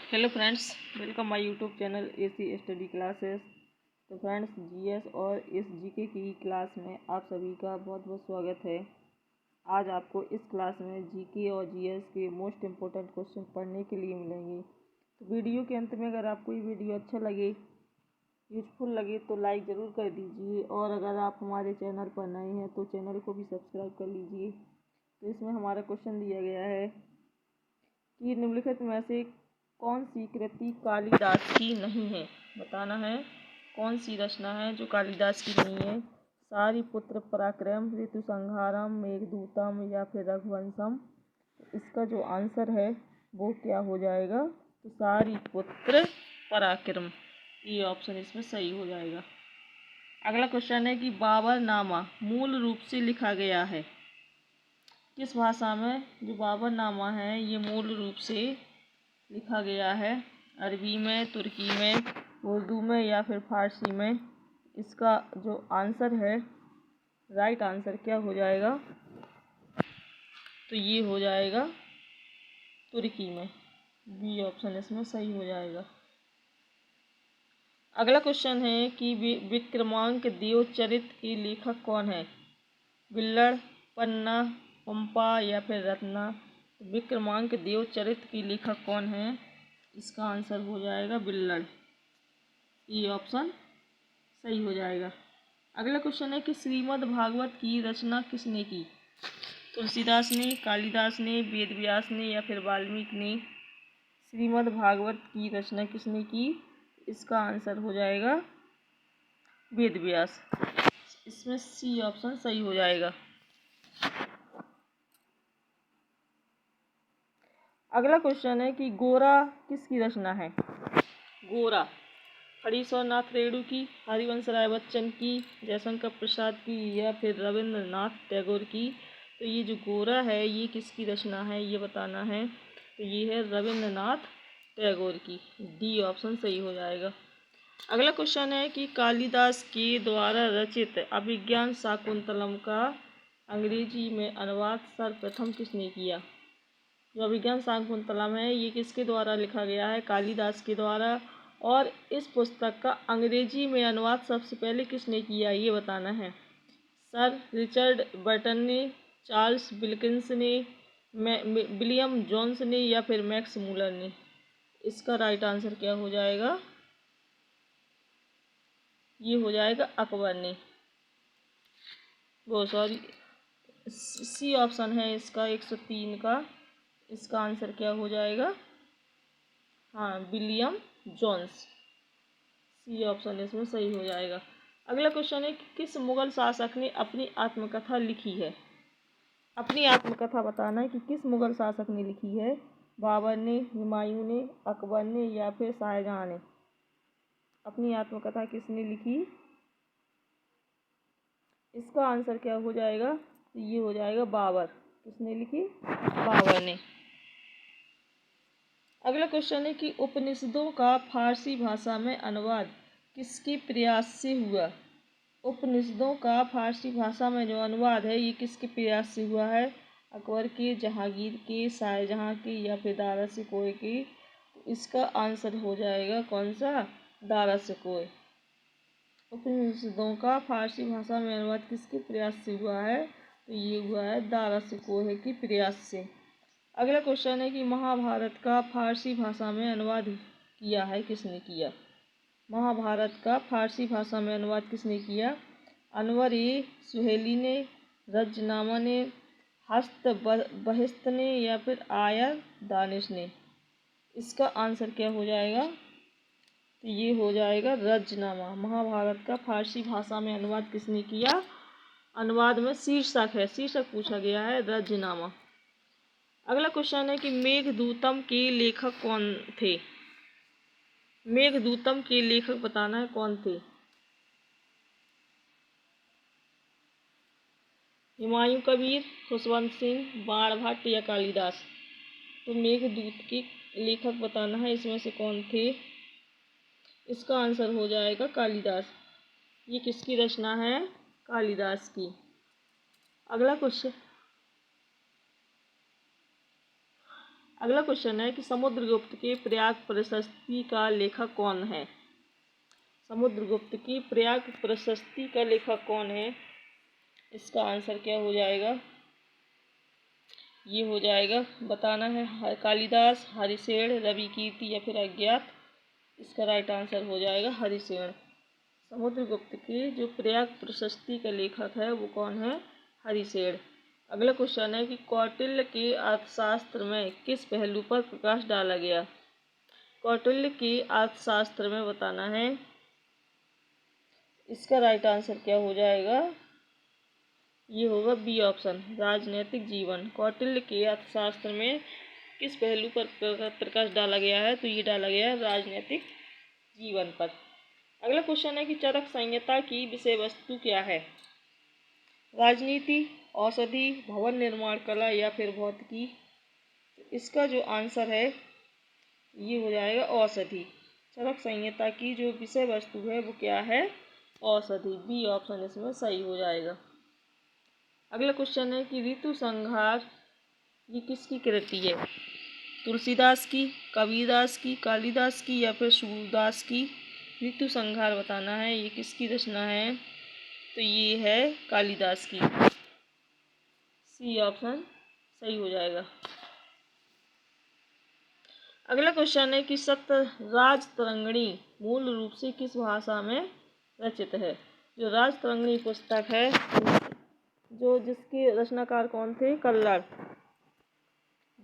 Hello friends, welcome my YouTube channel AC study classes. तो friends, GS और इस GK की क्लास में आप सभी का बहुत बहुत स्वागत है। आज आपको इस क्लास में जीके और जीएस के मोस्ट इम्पोर्टेंट क्वेश्चन पढ़ने के लिए मिलेंगे। तो वीडियो के अंत में अगर आपको ये वीडियो अच्छा लगे, यूजफुल लगे तो लाइक ज़रूर कर दीजिए, और अगर आप हमारे चैनल पर नए हैं तो चैनल को भी सब्सक्राइब कर लीजिए। तो इसमें हमारा क्वेश्चन दिया गया है कि निम्नलिखित में से कौन सी कृति कालिदास की नहीं है। बताना है कौन सी रचना है जो कालिदास की नहीं है। सारिपुत्र पराक्रम, ऋतु संहारम, मेघदूतम या फिर रघुवंशम। इसका जो आंसर है वो क्या हो जाएगा? तो सारिपुत्र पराक्रम, ये ऑप्शन इसमें सही हो जाएगा। अगला क्वेश्चन है कि बाबरनामा मूल रूप से लिखा गया है किस भाषा में? जो बाबरनामा है ये मूल रूप से लिखा गया है अरबी में, तुर्की में, उर्दू में या फिर फारसी में। इसका जो आंसर है, राइट आंसर क्या हो जाएगा? तो ये हो जाएगा तुर्की में। बी ऑप्शन इसमें सही हो जाएगा। अगला क्वेश्चन है कि विक्रमांक देवचरित के लेखक कौन है? बिल्लड़, पन्ना, पंपा या फिर रत्ना। विक्रमांक देवचरित की लेखक कौन है? इसका आंसर हो जाएगा बिल्लड़। ये ऑप्शन सही हो जाएगा। अगला क्वेश्चन है कि श्रीमद् भागवत की रचना किसने की? तुलसीदास ने, कालिदास ने, वेदव्यास ने या फिर वाल्मीकि ने। श्रीमद् भागवत की रचना किसने की? इसका आंसर हो जाएगा वेदव्यास। इसमें सी ऑप्शन सही हो जाएगा। अगला क्वेश्चन है कि गोरा किसकी रचना है? गोरा हरीश्वरनाथ रेणु की, हरिवंश राय बच्चन की, जयशंकर प्रसाद की या फिर रविंद्रनाथ टैगोर की। तो ये जो गोरा है ये किसकी रचना है ये बताना है। तो ये है रविंद्रनाथ टैगोर की। डी ऑप्शन सही हो जाएगा। अगला क्वेश्चन है कि कालिदास के द्वारा रचित अभिज्ञान शाकुंतलम का अंग्रेजी में अनुवाद सर्वप्रथम किसने किया? जो अभिज्ञान शाकुंतलम है ये किसके द्वारा लिखा गया है? कालिदास के द्वारा। और इस पुस्तक का अंग्रेजी में अनुवाद सबसे पहले किसने किया ये बताना है। सर रिचर्ड बर्टन ने, चार्ल्स विल्किंस ने, विलियम जोन्स ने या फिर मैक्स मूलर ने। इसका राइट आंसर क्या हो जाएगा? ये हो जाएगा अकबर ने। वो सॉरी, सी ऑप्शन है इसका 103 का। इसका आंसर क्या हो जाएगा? हाँ, विलियम जोन्स। सी ऑप्शन इसमें सही हो जाएगा। अगला क्वेश्चन है कि किस मुगल शासक ने अपनी आत्मकथा लिखी है? अपनी आत्मकथा बताना है कि किस मुगल शासक ने लिखी है। बाबर ने, हुमायूं ने, अकबर ने या फिर शाहजहां ने। अपनी आत्मकथा किसने लिखी? इसका आंसर क्या हो जाएगा? तो ये हो जाएगा बाबर। किसने लिखी? बाबर ने। अगला क्वेश्चन है कि उपनिषदों का फारसी भाषा में अनुवाद किसके प्रयास से हुआ? उपनिषदों का फारसी भाषा में जो अनुवाद है ये किसके प्रयास से हुआ है? अकबर के, जहांगीर के, शाहजहां के या फिर दारा शिकोह के। तो इसका आंसर हो जाएगा कौन सा? दारा शिकोह। उपनिषदों का फारसी भाषा में अनुवाद किसके प्रयास से हुआ है? तो ये हुआ है दारा शिकोह के प्रयास से। अगला क्वेश्चन है कि महाभारत का फारसी भाषा में अनुवाद किया है किसने किया? महाभारत का फारसी भाषा में अनुवाद किसने किया? अनवर ए सुहेली ने, रजनामा ने, हस्त बहिस्त ने या फिर आयर दानिश ने। इसका आंसर क्या हो जाएगा? तो ये हो जाएगा रजनामा। महाभारत का फारसी भाषा में अनुवाद किसने किया? अनुवाद में शीर्षक है, शीर्षक पूछा गया है रजनामा। अगला क्वेश्चन है कि मेघदूतम के लेखक कौन थे? मेघदूतम के लेखक बताना है कौन थे। हुमायूं कबीर, खुशवंत सिंह, बाणभट्ट या कालिदास। तो मेघदूत के लेखक बताना है इसमें से कौन थे। इसका आंसर हो जाएगा कालिदास। ये किसकी रचना है? कालिदास की। अगला क्वेश्चन अगला क्वेश्चन है कि समुद्रगुप्त के प्रयाग प्रशस्ति का लेखक कौन है। समुद्रगुप्त की प्रयाग प्रशस्ति का लेखक कौन है, इसका आंसर क्या हो जाएगा, ये हो जाएगा, बताना है कालिदास, हरिसेन, रविकीर्ति या फिर अज्ञात। इसका राइट आंसर हो जाएगा हरिसेन। समुद्रगुप्त के जो प्रयाग प्रशस्ति का लेखक है वो कौन है, हरिसेन। अगला क्वेश्चन है कि कौटिल्य के अर्थशास्त्र में किस पहलू पर प्रकाश डाला गया। कौटिल्य के अर्थशास्त्र में बताना है, इसका राइट आंसर क्या हो जाएगा, ये होगा बी ऑप्शन, राजनीतिक जीवन। कौटिल्य के अर्थशास्त्र में किस पहलू पर प्रकाश डाला गया है, तो ये डाला गया है राजनीतिक जीवन पर। अगला क्वेश्चन है कि चरक संहिता की विषय वस्तु क्या है। राजनीति, औषधि, भवन निर्माण कला या फिर भौतिकी। इसका जो आंसर है ये हो जाएगा औषधि। चरक संहिता की जो विषय वस्तु है वो क्या है, औषधि। बी ऑप्शन इसमें सही हो जाएगा। अगला क्वेश्चन है कि ऋतु संहार ये किसकी कृति है। तुलसीदास की, कबीरदास की, कालिदास की या फिर सूरदास की। ऋतु संहार बताना है ये किसकी रचना है, तो ये है कालिदास की। सी ऑप्शन सही हो जाएगा। अगला क्वेश्चन है कि सत्यराजतरंगिणी मूल रूप से किस भाषा में रचित है। जो राजतरंगिणी पुस्तक है जो जिसके रचनाकार कौन थे, कल्लड़।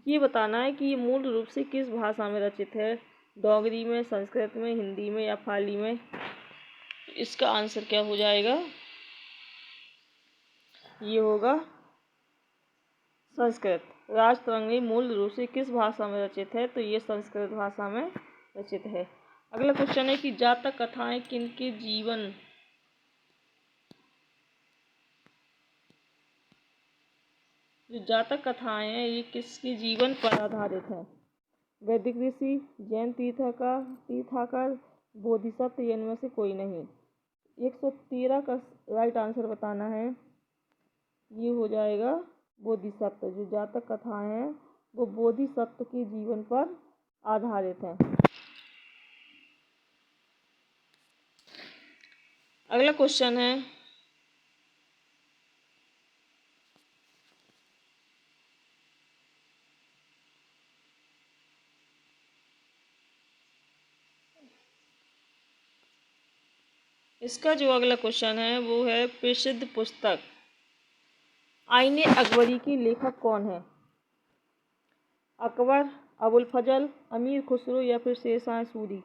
ये बताना है कि ये मूल रूप से किस भाषा में रचित है, डोगरी में, संस्कृत में, हिंदी में या पाली में। इसका आंसर क्या हो जाएगा, ये होगा संस्कृत। राजतरंगिणी मूल रूप से किस भाषा में रचित है, तो ये संस्कृत भाषा में रचित है। अगला क्वेश्चन है कि जातक कथाएं किनके जीवन जो जातक कथाएं हैं ये किसके जीवन पर आधारित हैं। वैदिक ऋषि, जैन तीर्थाकर, बोधिसत्व, इनमें से कोई नहीं। 113 का राइट आंसर बताना है, ये हो जाएगा बोधिसत्व। जो जातक कथाएं हैं वो बोधिसत्व के जीवन पर आधारित हैं। अगला क्वेश्चन है इसका जो अगला क्वेश्चन है वो है प्रसिद्ध पुस्तक आईने अकबरी की लेखक कौन है। अकबर, अबुल फजल, अमीर खुसरो या फिर शेरशाह सूरी।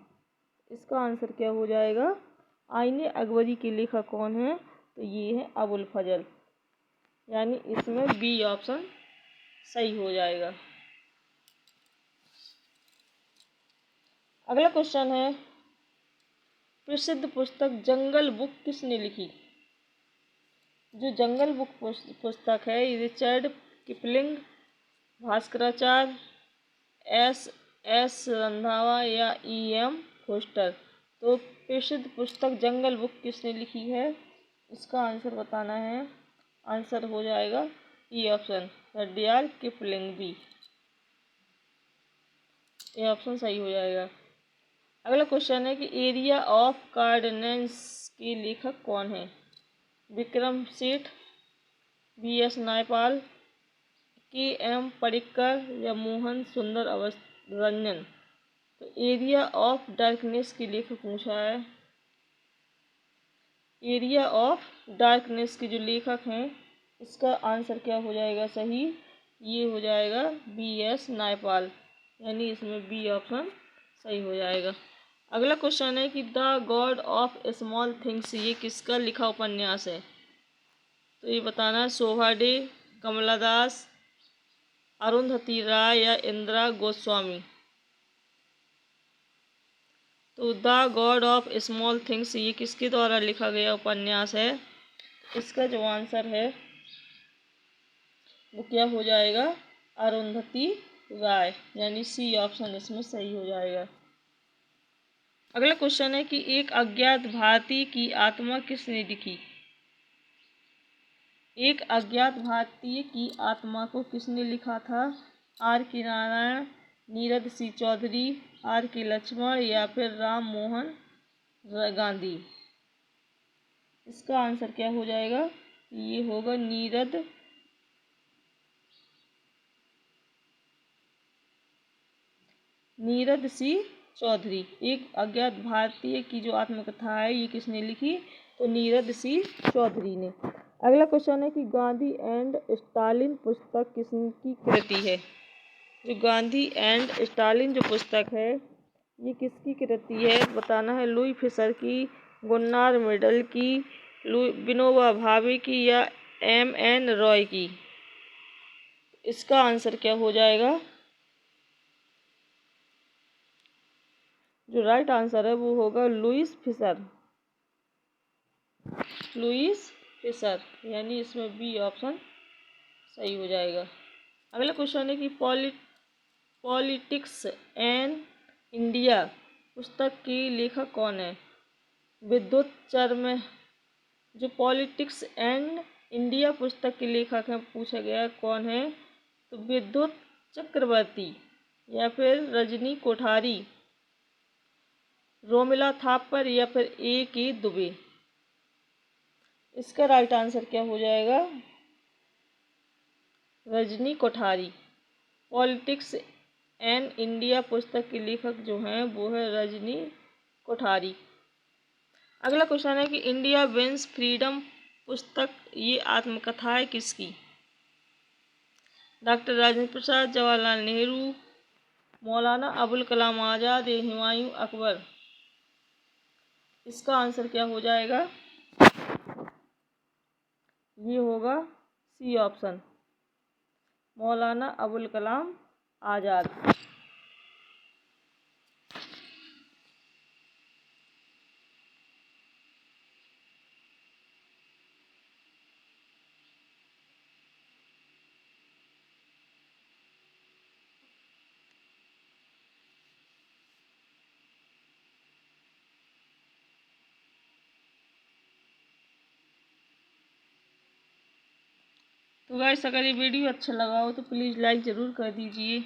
इसका आंसर क्या हो जाएगा, आईने अकबरी के लेखक कौन है, तो ये है अबुल फजल। यानी इसमें बी ऑप्शन सही हो जाएगा। अगला क्वेश्चन है प्रसिद्ध पुस्तक जंगल बुक किसने लिखी। जो जंगल बुक पुस्तक है ये Richard Kipling, Bhaskaracharya, S Randhawa या एम फोस्टर। तो प्रसिद्ध पुस्तक जंगल बुक किसने लिखी है, इसका आंसर बताना है। आंसर हो जाएगा ई ऑप्शन, रडियाल किपलिंग। बी ये ऑप्शन सही हो जाएगा। अगला क्वेश्चन है कि एरिया ऑफ कार्डनेंस के लेखक कौन है। विक्रम सेठ, बी एस नायपाल, के एम परिक्कर या मोहन सुंदर रंजन। तो एरिया ऑफ डार्कनेस के लेखक पूछा है। एरिया ऑफ डार्कनेस के जो लेखक हैं इसका आंसर क्या हो जाएगा सही, ये हो जाएगा बी एस नायपाल। यानी इसमें बी ऑप्शन सही हो जाएगा। अगला क्वेश्चन है कि the God of small things ये किसका लिखा उपन्यास है। तो ये बताना है शोभा डे, कमला दास, अरुंधति राय या इंदिरा गोस्वामी। तो the God of small things ये किसके द्वारा लिखा गया उपन्यास है। इसका जो आंसर है वो क्या हो जाएगा, अरुंधति राय। यानी सी ऑप्शन इसमें सही हो जाएगा। अगला क्वेश्चन है कि एक अज्ञात भारतीय की आत्मा किसने लिखी। एक अज्ञात भारतीय की आत्मा को किसने लिखा था। आर के नारायण, नीरद सी चौधरी, आर के लक्ष्मण या फिर राम मोहन गांधी। इसका आंसर क्या हो जाएगा? ये होगा नीरद सी चौधरी। एक अज्ञात भारतीय की जो आत्मकथा है ये किसने लिखी? तो नीरद सी चौधरी ने। अगला क्वेश्चन है कि गांधी एंड स्टालिन पुस्तक किसकी कृति है? जो गांधी एंड स्टालिन जो पुस्तक है ये किसकी कृति है बताना है। लुई फिशर की, गुन्नार मिडल की, विनोबा भावे की या M.N. रॉय की। इसका आंसर क्या हो जाएगा? जो राइट आंसर है वो होगा लुईस फिशर। लुईस फिशर, यानी इसमें बी ऑप्शन सही हो जाएगा। अगला क्वेश्चन है कि पॉलिटिक्स एंड इंडिया पुस्तक की लेखक कौन है? विद्युत चर्म। जो पॉलिटिक्स एंड इंडिया पुस्तक के लेखक हैं पूछा गया कौन है? तो विद्युत चक्रवर्ती या फिर रजनी कोठारी, रोमिला थापर या फिर A.K. दुबे। इसका राइट आंसर क्या हो जाएगा? Rajni Kothari. Politics and India पुस्तक के लेखक जो हैं वो है रजनी कोठारी। अगला क्वेश्चन है कि इंडिया विंस फ्रीडम पुस्तक ये आत्मकथा है किसकी? डॉक्टर राजेंद्र प्रसाद, जवाहरलाल नेहरू, मौलाना अबुल कलाम आज़ाद या हुमायूं अकबर। इसका आंसर क्या हो जाएगा? ये होगा सी ऑप्शन, मौलाना अबुल कलाम आज़ाद। तो गाइस अगर ये वीडियो अच्छा लगा हो तो प्लीज़ लाइक ज़रूर कर दीजिए।